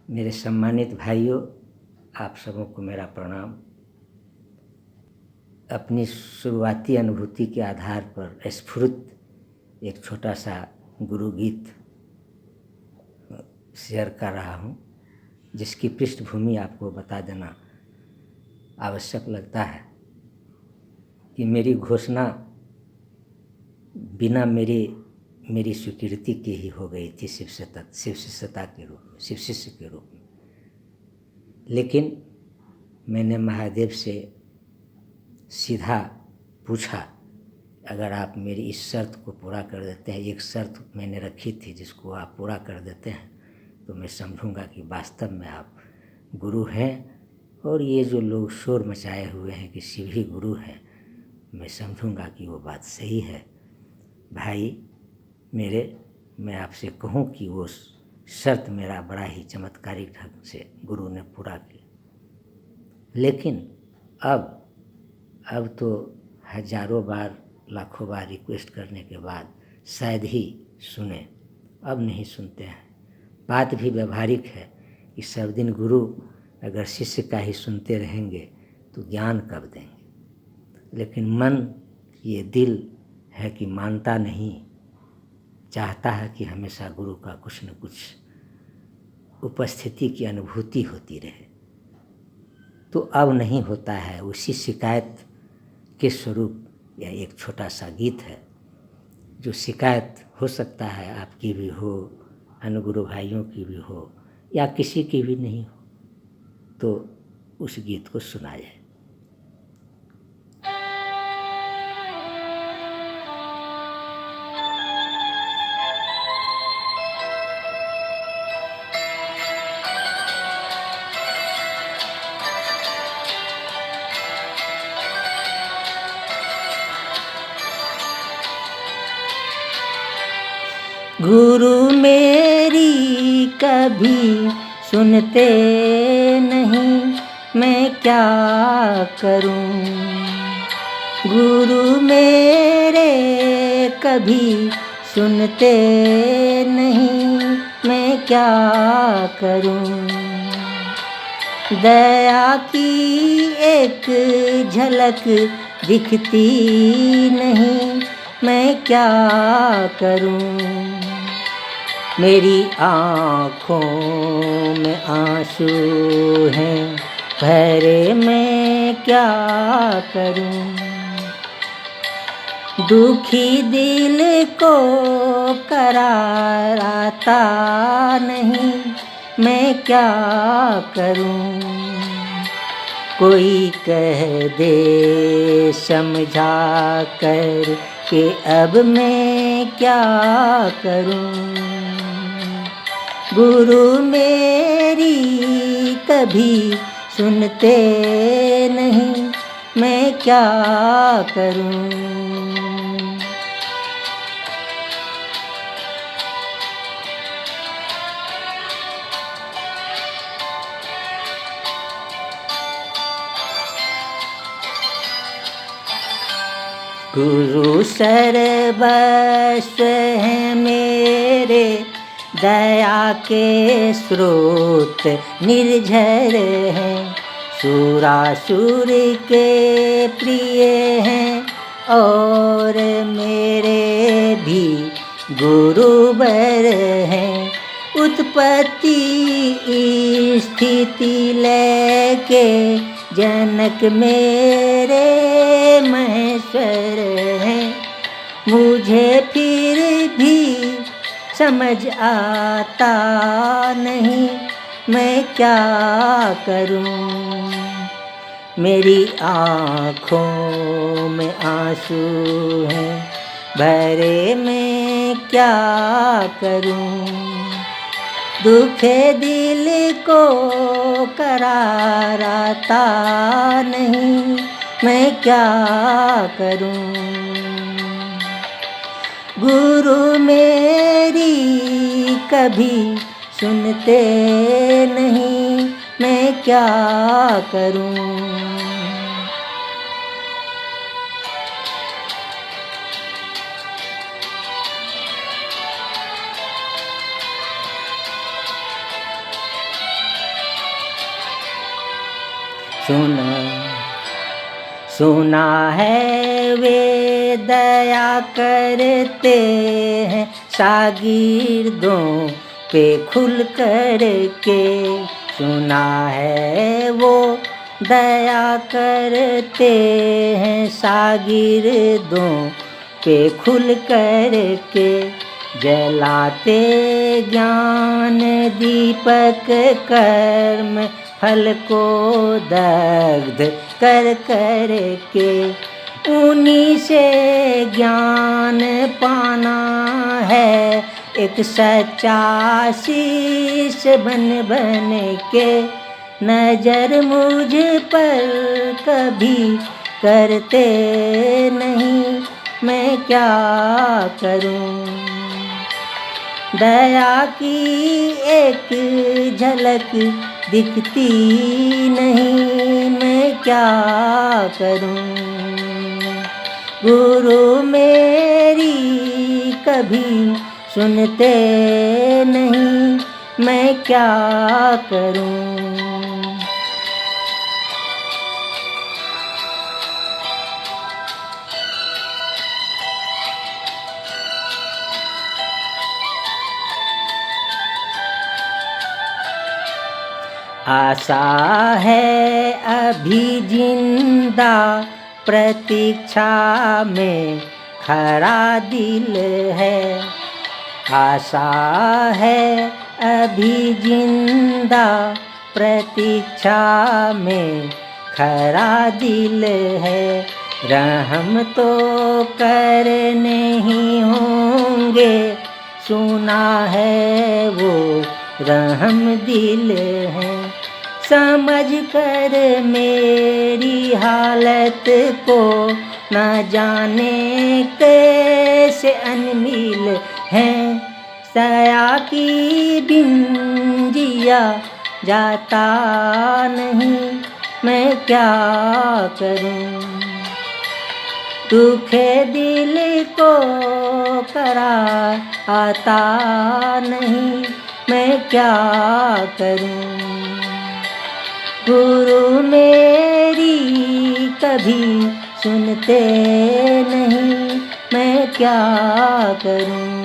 मेरे सम्मानित भाइयों, आप सबों को मेरा प्रणाम। अपनी शुरुआती अनुभूति के आधार पर स्फुरित एक छोटा सा गुरु गीत शेयर कर रहा हूँ, जिसकी पृष्ठभूमि आपको बता देना आवश्यक लगता है कि मेरी घोषणा बिना मेरी स्वीकृति के ही हो गई थी शिव शिष्यता के रूप में, शिव शिष्य के रूप में। लेकिन मैंने महादेव से सीधा पूछा, अगर आप मेरी इस शर्त को पूरा कर देते हैं, एक शर्त मैंने रखी थी जिसको आप पूरा कर देते हैं तो मैं समझूंगा कि वास्तव में आप गुरु हैं, और ये जो लोग शोर मचाए हुए हैं कि शिव ही गुरु हैं, मैं समझूंगा कि वो बात सही है। भाई मेरे, मैं आपसे कहूँ कि वो शर्त मेरा बड़ा ही चमत्कारिक ढंग से गुरु ने पूरा किया। लेकिन अब तो हजारों बार, लाखों बार रिक्वेस्ट करने के बाद शायद ही सुने, अब नहीं सुनते हैं। बात भी व्यवहारिक है कि सब दिन गुरु अगर शिष्य का ही सुनते रहेंगे तो ज्ञान कब देंगे। लेकिन मन, ये दिल है कि मानता नहीं, चाहता है कि हमेशा गुरु का कुछ न कुछ उपस्थिति की अनुभूति होती रहे। तो अब नहीं होता है। उसी शिकायत के स्वरूप यह एक छोटा सा गीत है, जो शिकायत हो सकता है आपकी भी हो, अनुगुरु भाइयों की भी हो, या किसी की भी नहीं हो, तो उस गीत को सुना जाए। गुरु मेरी कभी सुनते नहीं, मैं क्या करूं। गुरु मेरे कभी सुनते नहीं, मैं क्या करूं। दया की एक झलक दिखती नहीं, मैं क्या करूं। मेरी आँखों में आंसू हैं भरे, मैं क्या करूं। दुखी दिल को करार आता नहीं, मैं क्या करूं। कोई कह दे समझा कर कि अब मैं क्या करूं। गुरु मेरी कभी सुनते नहीं, मैं क्या करूं। गुरु सर्वस्व है मेरे, दया के स्रोत निर्झर हैं। सुरासुर के प्रिय हैं और मेरे भी गुरुवर हैं। उत्पत्ति स्थिति लय के जनक मेरे महेश्वर हैं। मुझे फिर भी समझ आता नहीं, मैं क्या करूं। मेरी आँखों में आंसू हैं भरे, मैं क्या करूं। दुखे दिल को करार आता नहीं, मैं क्या करूं। गुरु मेरी कभी सुनते नहीं, मैं क्या करूं। सुना है वे दया करते हैं शागिर्दों पे खुल कर के। सुना है वो दया करते हैं शागिर्दों पे खुल कर के। जलाते ज्ञान दीपक कर्म फल को दग्ध कर कर के। उन्हीं से ज्ञान पाना है एक सच्चा शीश बन बन के। नजर मुझ पर कभी करते नहीं, मैं क्या करूं। दया की एक झलक दिखती नहीं, मैं क्या करूं। गुरु मेरी कभी सुनते नहीं, मैं क्या करूं। आशा है अभी जिंदा, प्रतीक्षा में खड़ा दिल है। आशा है अभी जिंदा, प्रतीक्षा में खड़ा दिल है। रहम तो करने ही होंगे, सुना है वो रहम दिल है। समझ कर मेरी हालत को न जाने कैसे अनमिल है। सया की बिन जिया जाता नहीं, मैं क्या करूं। दुखे दिल को करार आता नहीं, मैं क्या करूं। गुरु मेरी कभी सुनते नहीं, मैं क्या करूं।